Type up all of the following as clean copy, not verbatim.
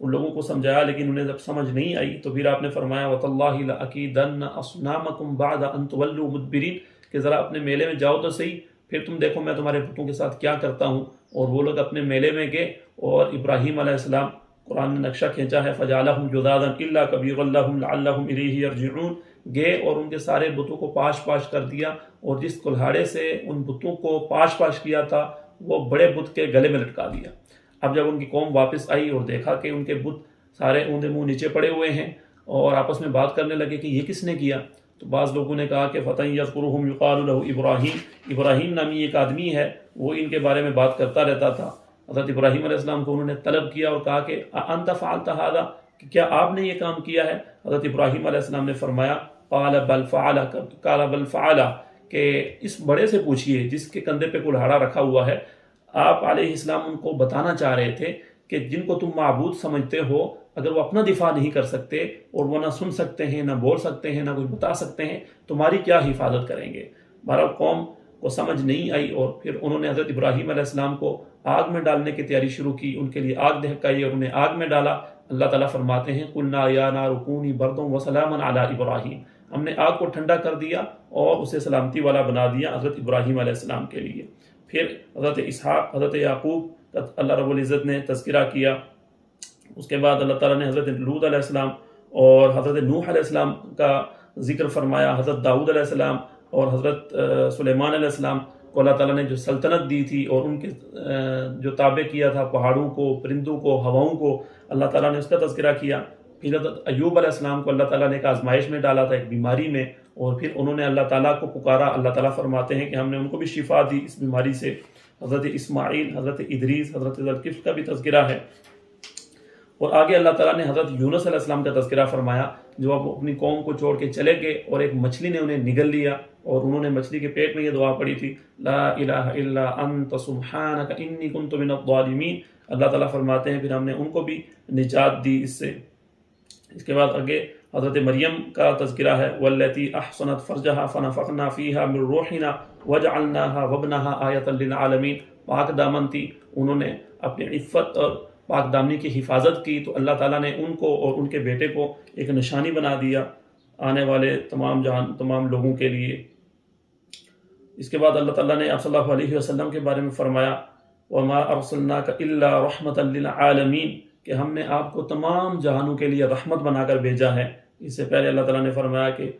ان لوگوں کو سمجھایا لیکن انہیں جب سمجھ نہیں آئی تو پھر آپ نے فرمایا وَتَاللَّهِ لَأَكِيدَنَّ أَصْنَامَكُمْ بَعْدَ أَن تُوَلُّوا مُدْبِرِينَ کہ ذرا اپنے میلے میں جاؤ تو صحیح، پھر تم دیکھو میں تمہارے بتوں کے ساتھ کیا کرتا ہوں۔ اور وہ لوگ اپنے میلے میں گئے اور ابراہیم علیہ السلام، قرآن نے نقشہ کھینچا ہے فَجَعَلَهُمْ جُذَاذًا إِلَّا كَبِيرًا لَهُمْ لَعَلَّهُمْ إِلَيْهِ يَرْجِعُونَ گئے اور ان کے سارے بتوں کو پاش پاش کر دیا، اور جس کلہاڑے سے ان بتوں کو پاش پاش کیا تھا وہ بڑے بت کے گلے میں لٹکا دیا۔ اب جب ان کی قوم واپس آئی اور دیکھا کہ ان کے بت سارے اوندے منہ نیچے پڑے ہوئے ہیں اور آپس میں بات کرنے لگے کہ یہ کس نے کیا، تو بعض لوگوں نے کہا کہ فَتًى يَذْكُرُهُمْ يُقَالُ لَهُ ابراہیم، ابراہیم نامی ایک آدمی ہے وہ ان کے بارے میں بات کرتا رہتا تھا۔ حضرت ابراہیم علیہ السلام کو انہوں نے طلب کیا اور کہا کہ أَأَنْتَ فَعَلْتَ هَذَا کہ کیا آپ نے یہ کام کیا ہے؟ حضرت ابراہیم علیہ السلام نے فرمایا قال بل فعل کہ اس بڑے سے پوچھئے جس کے کندھے پہ کلہاڑا رکھا ہوا ہے۔ آپ علیہ السلام ان کو بتانا چاہ رہے تھے کہ جن کو تم معبود سمجھتے ہو اگر وہ اپنا دفاع نہیں کر سکتے اور وہ نہ سن سکتے ہیں، نہ بول سکتے ہیں، نہ کچھ بتا سکتے ہیں، تمہاری کیا حفاظت کریں گے؟ بہرحال قوم کو سمجھ نہیں آئی اور پھر انہوں نے حضرت ابراہیم علیہ السلام کو آگ میں ڈالنے کی تیاری شروع کی، ان کے لیے آگ دہکائی اور انہیں آگ میں ڈالا۔ اللہ تعالیٰ فرماتے ہیں قُلْنَا يَا نَارُ كُونِي بَرْدًا وَسَلَامًا عَلَىٰ إِبْرَاهِيمَ ہم نے آگ کو ٹھنڈا کر دیا اور اسے سلامتی والا بنا دیا حضرت ابراہیم علیہ السلام کے لیے۔ پھر حضرت اسحاق، حضرت یعقوب کا اللہ رب العزت نے تذکرہ کیا۔ اس کے بعد اللہ تعالیٰ نے حضرت لوط علیہ السلام اور حضرت نوح علیہ السلام کا ذکر فرمایا، حضرت داؤد علیہ السلام اور حضرت سلیمان علیہ السلام کو اللہ تعالیٰ نے جو سلطنت دی تھی اور ان کے جو تابع کیا تھا پہاڑوں کو، پرندوں کو، ہواؤں کو، اللہ تعالیٰ نے اس کا تذکرہ کیا۔ پھر حضرت ایوب علیہ السلام کو اللہ تعالیٰ نے ایک آزمائش میں ڈالا تھا، ایک بیماری میں، اور پھر انہوں نے اللہ تعالیٰ کو پکارا۔ اللہ تعالیٰ فرماتے ہیں کہ ہم نے ان کو بھی شفا دی اس بیماری سے۔ حضرت اسماعیل، حضرت ادریس، حضرت ذوالکفل کا بھی تذکرہ ہے۔ اور آگے اللہ تعالیٰ نے حضرت یونس علیہ السلام کا تذکرہ فرمایا جو اب اپنی قوم کو چھوڑ کے چلے گئے اور ایک مچھلی نے انہیں نگل لیا اور انہوں نے مچھلی کے پیٹ میں یہ دعا پڑھی تھی لا الہ الا انت سبحانک انی کنت من الظالمین۔ اللہ تعالیٰ فرماتے ہیں پھر ہم نے ان کو بھی نجات دی اس سے۔ اس کے بعد آگے حضرت مریم کا تذکرہ ہے واللتی احصنت فرجها فنفخنا فیها من روحنا وجعلناها وابنها آیۃ للعالمین۔ پاک دامن تھی، انہوں نے اپنی عفت اور پاک دامنی کی حفاظت کی تو اللہ تعالیٰ نے ان کو اور ان کے بیٹے کو ایک نشانی بنا دیا آنے والے تمام لوگوں کے لیے۔ اس کے بعد اللہ تعالیٰ نے آپ صلی اللہ علیہ وسلم کے بارے میں فرمایا وما ارسلناک الا رحمۃ للعالمین کہ ہم نے آپ کو تمام جہانوں کے لیے رحمت بنا کر بھیجا ہے۔ اس سے پہلے اللہ تعالیٰ نے فرمایا کہ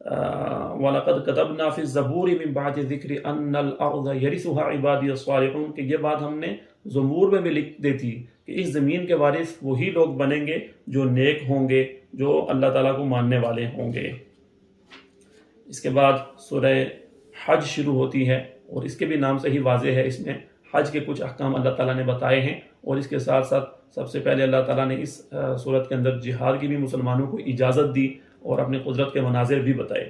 وَلَقَدْ كَتَبْنَا فِي الزَّبُورِ مِن بَعْدِ ذِكْرِ أَنَّ الْأَرْضَ يَرِثُهَا عِبَادِيَ الصَّالِحُونَ کہ یہ بات ہم نے زبور میں بھی لکھ دی تھی کہ اس زمین کے وارث وہی لوگ بنیں گے جو نیک ہوں گے، جو اللہ تعالیٰ کو ماننے والے ہوں گے۔ اس کے بعد سورہ حج شروع ہوتی ہے اور اس کے بھی نام سے ہی واضح ہے، اس میں حج کے کچھ احکام اللہ تعالیٰ نے بتائے ہیں، اور اس کے ساتھ ساتھ سب سے پہلے اللہ تعالیٰ نے اس صورت کے اندر جہاد کی بھی مسلمانوں کو اجازت دی اور اپنے قدرت کے مناظر بھی بتائے۔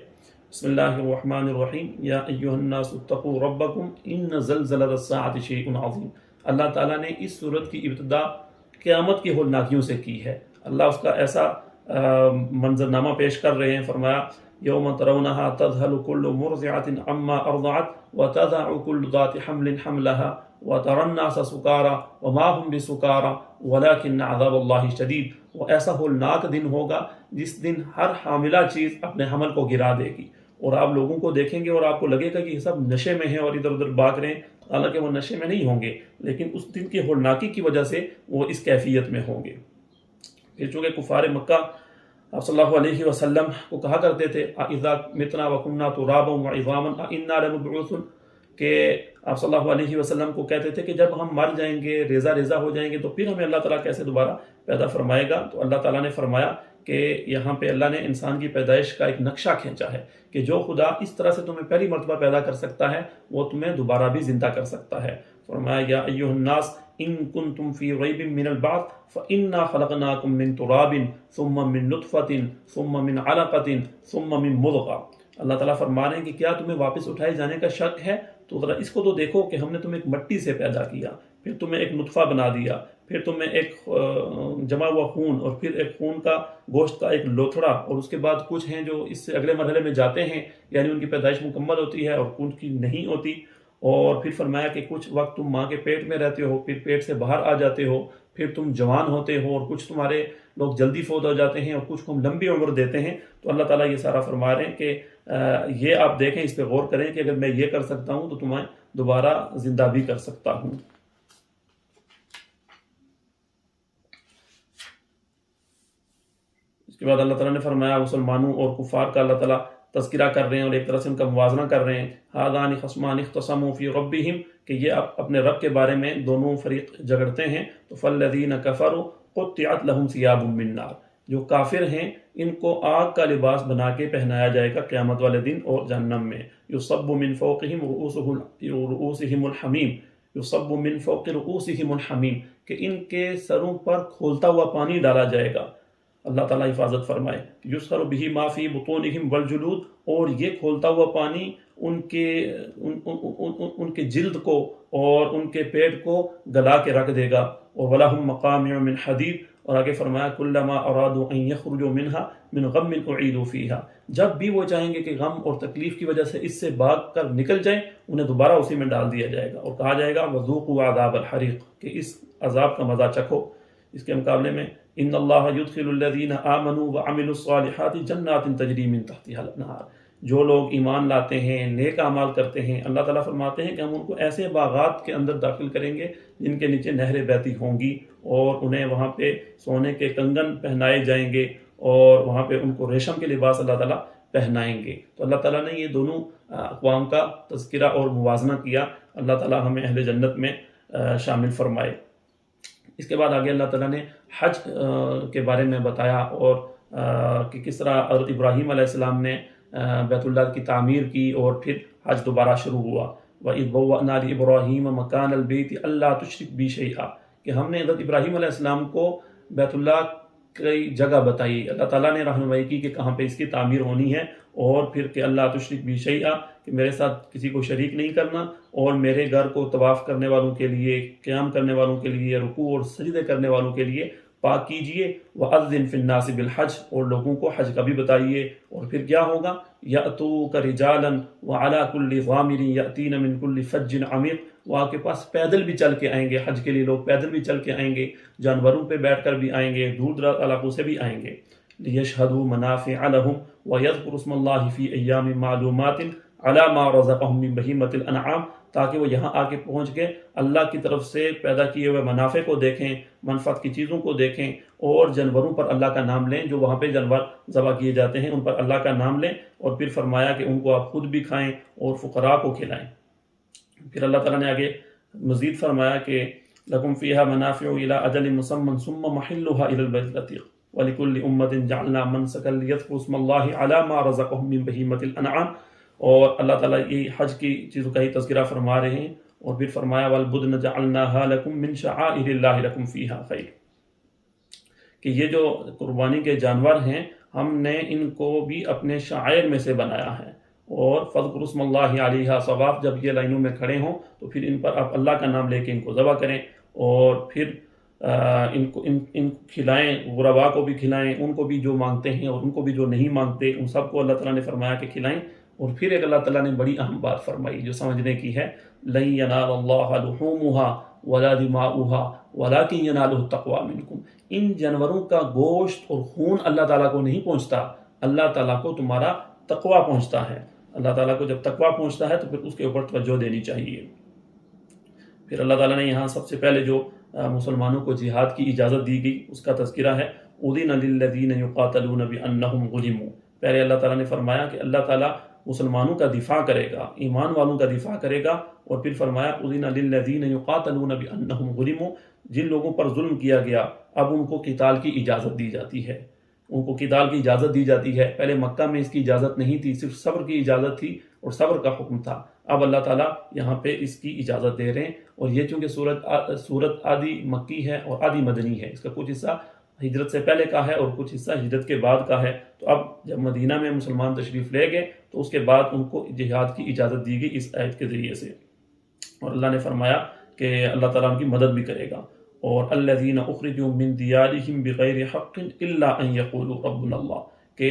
بسم اللہ الرحمن الرحیم یا ایھا الناس اتقوا ربکم ان زلزلۃ الساعۃ شیء عظیم۔ اللہ تعالیٰ نے اس صورت کی ابتدا قیامت کی ہولناکیوں سے کی ہے۔ اللہ اس کا ایسا منظرنامہ پیش کر رہے ہیں، فرمایا یوم ترونھا تذہل کل مرضعۃ عما ارضعت وتضع کل ذات حمل حملها وترى الناس سکارى وما هم بسکارى ولكن عذاب اللہ شدید۔ وہ ایسا ہولناک دن ہوگا جس دن ہر حاملہ چیز اپنے حمل کو گرا دے گی، اور آپ لوگوں کو دیکھیں گے اور آپ کو لگے گا کہ یہ سب نشے میں ہیں اور ادھر ادھر بھاگ رہے ہیں، حالانکہ وہ نشے میں نہیں ہوں گے، لیکن اس دن کی ہولناکی کی وجہ سے وہ اس کیفیت میں ہوں گے۔ پھر چونکہ کفار مکہ آپ صلی اللہ علیہ وسلم کو کہا کرتے تھے اذا متنا وکنا ترابا وعظاما انا لمبعوثون کہ آپ صلی اللہ علیہ وسلم کو کہتے تھے کہ جب ہم مر جائیں گے، ریزہ ریزہ ہو جائیں گے، تو پھر ہمیں اللہ تعالیٰ کیسے دوبارہ پیدا فرمائے گا؟ تو اللہ تعالیٰ نے فرمایا کہ یہاں پہ اللہ نے انسان کی پیدائش کا ایک نقشہ کھینچا ہے کہ جو خدا اس طرح سے تمہیں پہلی مرتبہ پیدا کر سکتا ہے وہ تمہیں دوبارہ بھی زندہ کر سکتا ہے۔ فرمایا یا ایھا الناس ان کنتم فی ریب من البعث فانا خلقناکم من تراب ثم من نطفۃ ثم من علقۃ ثم من مضغہ۔ اللہ تعالیٰ فرما رہے ہیں کہ کیا تمہیں واپس اٹھائے جانے کا شک ہے؟ تو ذرا اس کو تو دیکھو کہ ہم نے تمہیں ایک مٹی سے پیدا کیا، پھر تمہیں ایک نطفہ بنا دیا، پھر تمہیں ایک جمع ہوا خون، اور پھر ایک خون کا گوشت کا ایک لوتھڑا، اور اس کے بعد کچھ ہیں جو اس سے اگلے مرحلے میں جاتے ہیں، یعنی ان کی پیدائش مکمل ہوتی ہے اور کچھ کی نہیں ہوتی، اور پھر فرمایا کہ کچھ وقت تم ماں کے پیٹ میں رہتے ہو، پھر پیٹ سے باہر آ جاتے ہو، پھر تم جوان ہوتے ہو، اور کچھ تمہارے لوگ جلدی فوت ہو جاتے ہیں اور کچھ کو ہم لمبی عمر دیتے ہیں. تو اللہ تعالیٰ یہ سارا فرما رہے ہیں کہ یہ آپ دیکھیں، اس پہ غور کریں کہ اگر میں یہ کر سکتا ہوں تو تمہیں دوبارہ زندہ بھی کر سکتا ہوں. اس کے بعد اللہ تعالیٰ نے فرمایا مسلمانوں اور کفار کا اللہ تعالیٰ تذکرہ کر رہے ہیں اور ایک طرح سے ان کا موازنہ کر رہے ہیں. ہذان خصمان اختصموا فی ربہم، کہ یہ اپنے رب کے بارے میں دونوں فریق جھگڑتے ہیں. تو فالذین کفروا قطعت لہم ثیاب من نار، جو کافر ہیں ان کو آگ کا لباس بنا کے پہنایا جائے گا قیامت والے دن اور جہنم میں. یصب من فوقہم رؤوسہم الحمیم، یصب من فوق رؤوسہم الحمیم، کہ ان کے سروں پر کھولتا ہوا پانی ڈالا جائے گا. اللہ تعالیٰ حفاظت فرمائے. یسخر بہ ما فی بطونہم والجلود، اور یہ کھولتا ہوا پانی ان کے جلد کو اور ان کے پیٹ کو گلا کے رکھ دے گا. اور وَلَهُمْ مَقَامِعُ مِنْ حَدِيدٍ، اور آگے فرمایا كُلَّمَا أَرَادُوا أَنْ يَخْرُجُوا مِنْهَا مِنْ غَمٍّ أُعِيدُوا فِيهَا، جب بھی وہ چاہیں گے کہ غم اور تکلیف کی وجہ سے اس سے بھاگ کر نکل جائیں، انہیں دوبارہ اسی میں ڈال دیا جائے گا اور کہا جائے گا وَذُوقُوا عَذَابَ الْحَرِيقِ، کہ اس عذاب کا مزہ چکھو. اس کے مقابلے میں ان اللہ یدخل الذین آمنوا وعملوا الصالحات جنات تجری من تحتها الانہار، جو لوگ ایمان لاتے ہیں، نیک اعمال کرتے ہیں، اللہ تعالیٰ فرماتے ہیں کہ ہم ان کو ایسے باغات کے اندر داخل کریں گے جن کے نیچے نہریں بہتی ہوں گی، اور انہیں وہاں پہ سونے کے کنگن پہنائے جائیں گے، اور وہاں پہ ان کو ریشم کے لباس اللہ تعالیٰ پہنائیں گے. تو اللہ تعالیٰ نے یہ دونوں اقوام کا تذکرہ اور موازنہ کیا. اللہ تعالیٰ ہمیں اہل جنت میں شامل فرمائے. اس کے بعد آگے اللہ تعالیٰ نے حج کے بارے میں بتایا، اور کہ کس طرح حضرت ابراہیم علیہ السلام نے بیت اللہ کی تعمیر کی اور پھر حج دوبارہ شروع ہوا. وَإِذْ بَوَّأْنَا لِإِبْرَاهِيمَ مَكَانَ الْبَيْتِ أَلَّا تُشْرِكْ بِي شَيْئًا، کہ ہم نے حضرت ابراہیم علیہ السلام کو بیت اللہ کی جگہ بتائی. اللہ تعالیٰ نے رہنمائی کی کہ کہاں پہ اس کی تعمیر ہونی ہے، اور پھر کہ اللہ تشرک بی شیئا، کہ میرے ساتھ کسی کو شریک نہیں کرنا، اور میرے گھر کو طواف کرنے والوں کے لیے، قیام کرنے والوں کے لیے، رکوع اور سجدے کرنے والوں کے لیے پاک کیجئے. وَأَذِّن فِي النَّاسِ بِالْحَجِّ، اور لوگوں کو حج کا بھی بتائیے. اور پھر کیا ہوگا؟ يَأْتُوكَ رِجَالًا وَعَلَى كُلِّ ضَامِرٍ يَأْتِينَ مِنْ كُلِّ فَجٍّ عَمِيقٍ، وہ آپ کے پاس پیدل بھی چل کے آئیں گے. حج کے لیے لوگ پیدل بھی چل کے آئیں گے، جانوروں پہ بیٹھ کر بھی آئیں گے، دور دراز علاقوں سے بھی آئیں گے. لِيَشْهَدُوا مَنَافِعَ لَهُمْ وَيَذْكُرُوا اسْمَ اللَّهِ فِي أَيَّامٍ مَّعْلُومَاتٍ عَلَىٰ مَا رَزَقَهُم مِّن بَهِيمَةِ الْأَنْعَامِ، تاکہ وہ یہاں آ کے پہنچ کے اللہ کی طرف سے پیدا کیے ہوئے منافع کو دیکھیں، منفعت کی چیزوں کو دیکھیں، اور جانوروں پر اللہ کا نام لیں. جو وہاں پہ جانور ذبح کیے جاتے ہیں ان پر اللہ کا نام لیں، اور پھر فرمایا کہ ان کو آپ خود بھی کھائیں اور فقراء کو کھلائیں. پھر اللہ تعالیٰ نے آگے مزید فرمایا کہ لَكُمْ فِيهَا مَنَافِعُ إِلَىٰ أَجَلٍ مُّسَمًّى ثُمَّ مَحِلُّهَا إِلَى الْبَيْتِ الْعَتِيقِ وَلِكُلِّ أُمَّةٍ جَعَلْنَا مَنسَكًا لِيَذْكُرُوا اسْمَ اللَّهِ عَلَىٰ مَا رَزَقَهُم مِّن بَهِيمَةِ الْأَنْعَامِ. اور اللہ تعالیٰ یہ حج کی چیزوں کا ہی تذکرہ فرما رہے ہیں. اور پھر فرمایا وَالْبُدْنَ جَعَلْنَاهَا لَكُم مِّن شَعَائِرِ اللَّهِ لَكُمْ فِيهَا خَيْرٌ، کہ یہ جو قربانی کے جانور ہیں ہم نے ان کو بھی اپنے شعائر میں سے بنایا ہے. اور فَاذْكُرُوا اسْمَ اللَّهِ عَلَيْهَا صَوَافَ، جب یہ لائنوں میں کھڑے ہوں تو پھر ان پر آپ اللہ کا نام لے کے ان کو ذبح کریں، اور پھر ان کو کھلائیں، غرباء کو بھی کھلائیں، ان کو بھی جو مانگتے ہیں اور ان کو بھی جو نہیں مانگتے، ان سب کو اللہ تعالیٰ نے فرمایا کہ کھلائیں. اور پھر ایک اللہ تعالیٰ نے بڑی اہم بات فرمائی جو سمجھنے کی ہے، لَن يَنَالَ اللَّهَ لُحُومُهَا وَلَا دِمَاؤُهَا وَلَكِن يَنَالُهُ التَّقْوَىٰ مِنكُمْ. ان جانوروں کا گوشت اور خون اللہ تعالیٰ کو نہیں پہنچتا، اللہ تعالیٰ کو تمہارا تقویٰ پہنچتا ہے. اللہ تعالیٰ کو جب تقویٰ پہنچتا ہے تو پھر اس کے اوپر توجہ دینی چاہیے. پھر اللہ تعالیٰ نے یہاں سب سے پہلے جو مسلمانوں کو جہاد کی اجازت دی گئی اس کا تذکرہ ہے. أُذِنَ لِلَّذِينَ يُقَاتَلُونَ بِأَنَّهُمْ ظُلِمُوا. پہلے اللہ تعالیٰ نے فرمایا کہ اللہ تعالیٰ مسلمانوں کا دفاع کرے گا، ایمان والوں کا دفاع کرے گا. اور پھر فرمایا أُذِنَ لِلَّذِينَ يُقَاتَلُونَ بِأَنَّهُمْ ظُلِمُوا، جن لوگوں پر ظلم کیا گیا اب ان کو قتال کی اجازت دی جاتی ہے. ان کو قتال کی اجازت دی جاتی ہے. پہلے مکہ میں اس کی اجازت نہیں تھی، صرف صبر کی اجازت تھی اور صبر کا حکم تھا. اب اللہ تعالیٰ یہاں پہ اس کی اجازت دے رہے ہیں. اور یہ چونکہ سورت آدھی مکی ہے اور آدھی مدنی ہے، اس کا کچھ حصہ ہجرت سے پہلے کا ہے اور کچھ حصہ ہجرت کے بعد کا ہے. تو اب جب مدینہ میں مسلمان تشریف لے گئے تو اس کے بعد ان کو جہاد کی اجازت دی گئی اس آیت کے ذریعے سے. اور اللہ نے فرمایا کہ اللہ تعالیٰ ان کی مدد بھی کرے گا. اور الذین اخرجوا من دیارہم بغیر حق الا ان یقولوا ربنا اللہ، کہ